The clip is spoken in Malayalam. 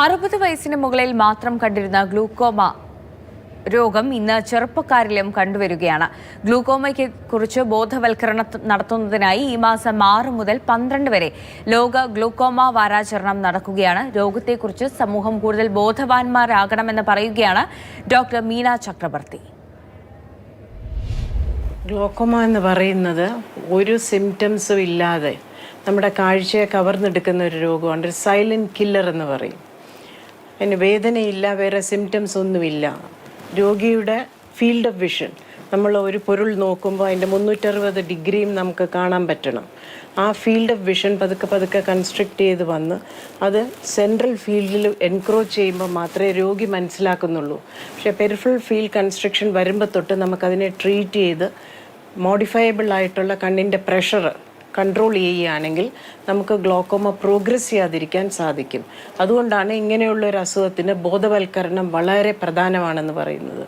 60 വയസ്സിന് മുകളിൽ മാത്രം കണ്ടിരുന്ന ഗ്ലൂക്കോമ രോഗം ഇന്ന് ചെറുപ്പക്കാരിലും കണ്ടുവരികയാണ്. ഗ്ലൂക്കോമയ്ക്ക് കുറിച്ച് ബോധവൽക്കരണം നടത്തുന്നതിനായി ഈ മാസം 6 മുതൽ 12 വരെ ലോക ഗ്ലൂക്കോമ വാരാചരണം നടക്കുകയാണ്. രോഗത്തെക്കുറിച്ച് സമൂഹം കൂടുതൽ ബോധവാന്മാരാകണമെന്ന് പറയുകയാണ് ഡോക്ടർ മീന ചക്രവർത്തി. ഗ്ലോക്കോമ എന്ന് പറയുന്നത് ഒരു സിംറ്റംസും ഇല്ലാതെ നമ്മുടെ കാഴ്ചയെ കവർന്നെടുക്കുന്ന ഒരു രോഗമാണ്. ഒരു സൈലന്റ് കില്ലർ എന്ന് പറയും. അതിന് വേദനയില്ല, വേറെ സിംറ്റംസ് ഒന്നുമില്ല. രോഗിയുടെ ഫീൽഡ് ഓഫ് വിഷൻ, നമ്മൾ ഒരു പൊരുൾ നോക്കുമ്പോൾ അതിൻ്റെ 360 ഡിഗ്രിയും നമുക്ക് കാണാൻ പറ്റണം. ആ ഫീൽഡ് ഓഫ് വിഷൻ പതുക്കെ പതുക്കെ കൺസ്ട്രക്ട് ചെയ്ത് വന്ന് അത് സെൻട്രൽ ഫീൽഡിൽ എൻക്രോച്ച് ചെയ്യുമ്പോൾ മാത്രമേ രോഗി മനസ്സിലാക്കുന്നുള്ളൂ. പക്ഷേ പെരിഫറൽ ഫീൽഡ് കൺസ്ട്രക്ഷൻ വരുമ്പോൾ തൊട്ട് നമുക്കതിനെ ട്രീറ്റ് ചെയ്ത് മോഡിഫയബിൾ ആയിട്ടുള്ള കണ്ണിൻ്റെ പ്രഷർ കൺട്രോൾ ചെയ്യുകയാണെങ്കിൽ നമുക്ക് ഗ്ലോക്കോമ പ്രോഗ്രസ് ചെയ്യാതിരിക്കാൻ സാധിക്കും. അതുകൊണ്ടാണ് ഇങ്ങനെയുള്ള ഒരു അസുഖത്തിന് ബോധവൽക്കരണം വളരെ പ്രധാനമാണെന്ന് പറയുന്നത്.